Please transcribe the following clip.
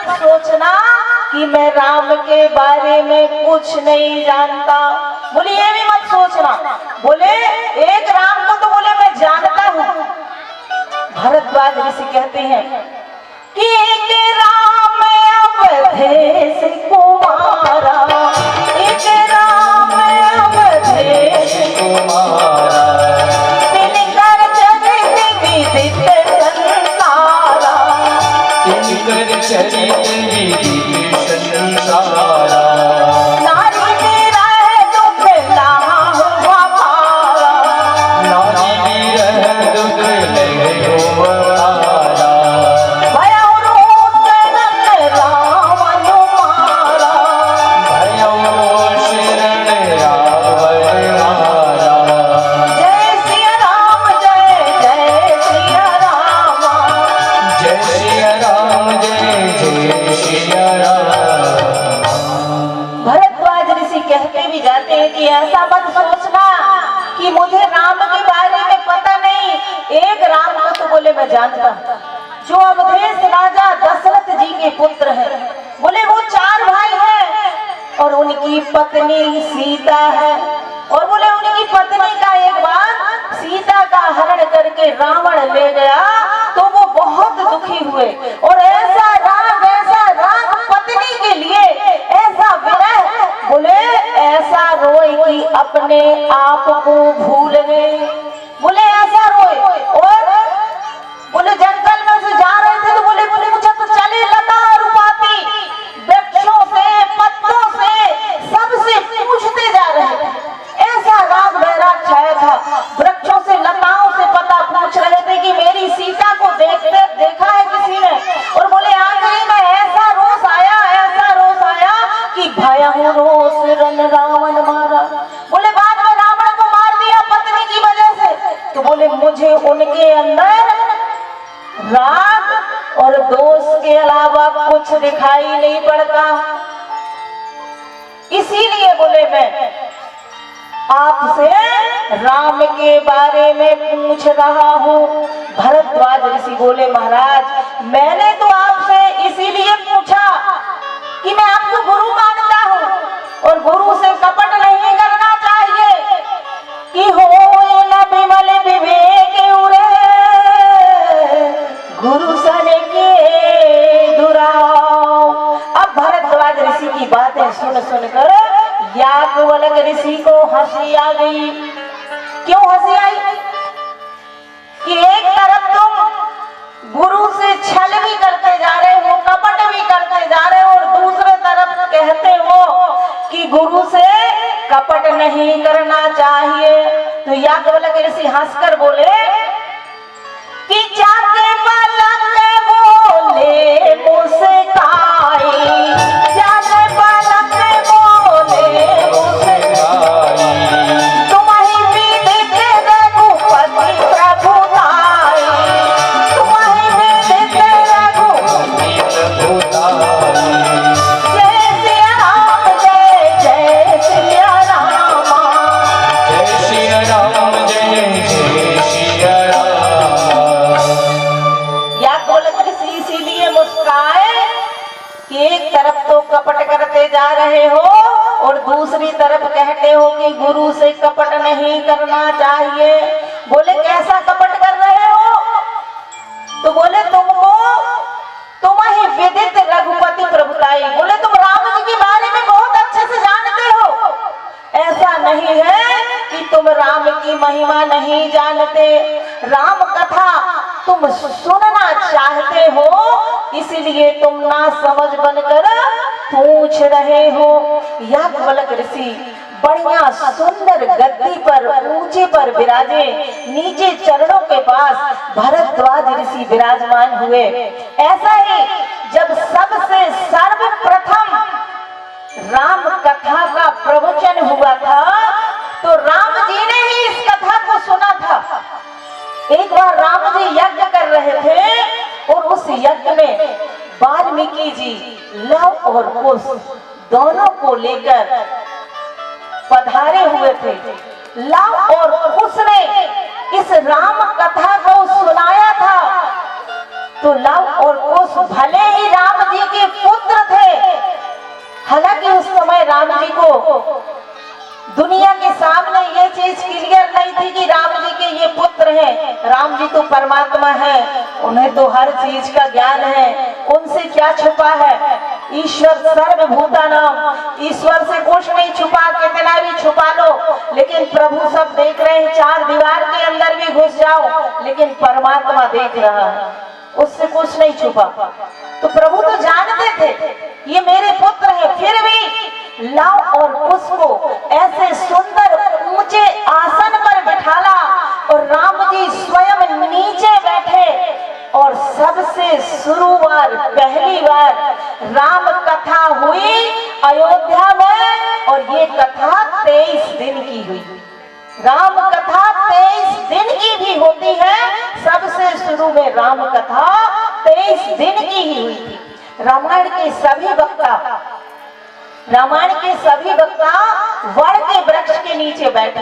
मत सोचना कि मैं राम के बारे में कुछ नहीं जानता। बोले ये भी मत सोचना। बोले एक राम को तो बोले मैं जानता हूँ। भरद्वाज ऋषि कहते हैं कि एक राम अवधेश कुमारा, एक राम अवधेश कुमारा, तिनकर चरित विदित संसारा, तिनकर चरित विदित संसारा, नारी विरह दुख लाहु हमारा, नारी विरह दुख लाहु हमारा, भयउ रोष रन रावण मारा, भयउ शरण रावण मारा। जय सिया राम जय जय सिया राम, जय सिया राम जय जय सिया राम। भरद्वाज ऋषि कहते भी जाते हैं कि ऐसा मत सोचना कि मुझे राम के बारे में पता नहीं। एक राम को तो बोले मैं जानता हूँ, जो अवधेश राजा दशरथ जी के पुत्र हैं। बोले वो 4 भाई हैं और उनकी पत्नी सीता है। और बोले उनकी पत्नी का एक बार सीता का हरण करके रावण ले गया तो वो बहुत दुखी हुए और ऐसा राग पत्नी के लिए, ऐसा विरह, बोले ऐसा रोए कि अपने आप को भूल गए। बोले ऐसा रोए और बोले जंगल में से जा रहे थे तो बोले मुझे तो चले लता रुपाती वृक्षों से पत्तों से सबसे पूछते जा रहे थे। ऐसा राग वैराग छाया था। वृक्षों से लताओं से पता पूछ रहे थे कि मेरी सीता को देखा है किसी ने। और बोले आखिरी में ऐसा रोष आया कि भयउ रोष रन रावण मारा। बोले बाद में रावण को मार दिया पत्नी की वजह से। तो बोले मुझे उनके अंदर राग और दोष के अलावा कुछ दिखाई नहीं पड़ता। इसीलिए बोले मैं आपसे राम के बारे में पूछ रहा हूँ। भरद्वाज ऋषि बोले महाराज मैंने तो आपसे इसीलिए पूछा कि मैं आपको गुरु मानता हूँ और गुरु से कपट नहीं करना चाहिए कि हो न विमल विवेक उरे गुरु सन के दुराव। अब भरद्वाज ऋषि की बातें सुनकर याज्ञवल्क ऋषि को हंसी आ गई। क्यों हंसी आई? कि एक तरफ तुम गुरु से छल भी करते जा रहे हो, कपट भी करते जा रहे हो और दूसरे तरफ कहते हो कि गुरु से कपट नहीं करना चाहिए। तो याज्ञवल्क ऋषि हंसकर बोले कि जाके बालक बोले मुस्काई, जाके बालक बोले मुस्काई, तुम्हारी विदित रघुपति प्रभुताई, तुम्हारी विदित रघुपति प्रभुताई, जय सिया राम जय जय सिया राम, जय सिया राम जय जय सिया राम। याज्ञवल्क ऋषि इसीलिए मुस्काए कि एक तरफ तो कपट करते जा रहे हो और दूसरी तरफ कहते हो कि गुरु से कपट नहीं करना चाहिए। बोले कैसा कपट कर रहे हो? तो बोले तुमको तुम्हें विदित रघुपति प्रभुताई। बोले तुम राम जी के बारे में बहुत अच्छे से जानते हो। ऐसा नहीं है कि तुम राम की महिमा नहीं जानते। राम कथा तुम सुनना चाहते हो इसलिए तुम ना समझ बनकर पूछ रहे हो। याज्ञवल्क ऋषि बढ़िया सुंदर गद्दी पर ऊंचे पर विराजे, नीचे चरणों के पास भरद्वाज ऋषि विराजमान हुए। ऐसा ही जब सबसे सर्वप्रथम राम कथा का प्रवचन हुआ था तो राम जी ने ही इस कथा को सुना था। एक बार राम जी यज्ञ कर रहे थे और उस यज्ञ में वाल्मीकि जी लव और कुश दोनों को लेकर पधारे हुए थे। लव और कुश ने इस राम कथा को सुनाया था। तो लव और कुश भले ही राम जी के हैं, राम जी तो परमात्मा है, उन्हें तो हर चीज का ज्ञान है, उनसे क्या छुपा है। ईश्वर सर्वभूतानाम, ईश्वर से कुछ नहीं छुपा, कितना भी छुपा लो, लेकिन प्रभु सब देख रहे हैं। चार दीवार के अंदर भी घुस जाओ, लेकिन परमात्मा देख रहा है, उससे कुछ नहीं छुपा। तो प्रभु तो जानते थे ये मेरे पुत्र है, फिर भी लाओ और उसको ऐसे सुंदर ऊंचे आसन पर बिठाला और राम जी स्वयं नीचे बैठे और सबसे शुरुआत पहली बार राम कथा हुई अयोध्या में। और ये कथा 23 दिन की हुई। राम कथा 23 दिन की भी होती है, सबसे शुरू में राम कथा 23 दिन की ही हुई थी। रामायण के सभी वक्ता वड़ के वृक्ष के नीचे बैठे।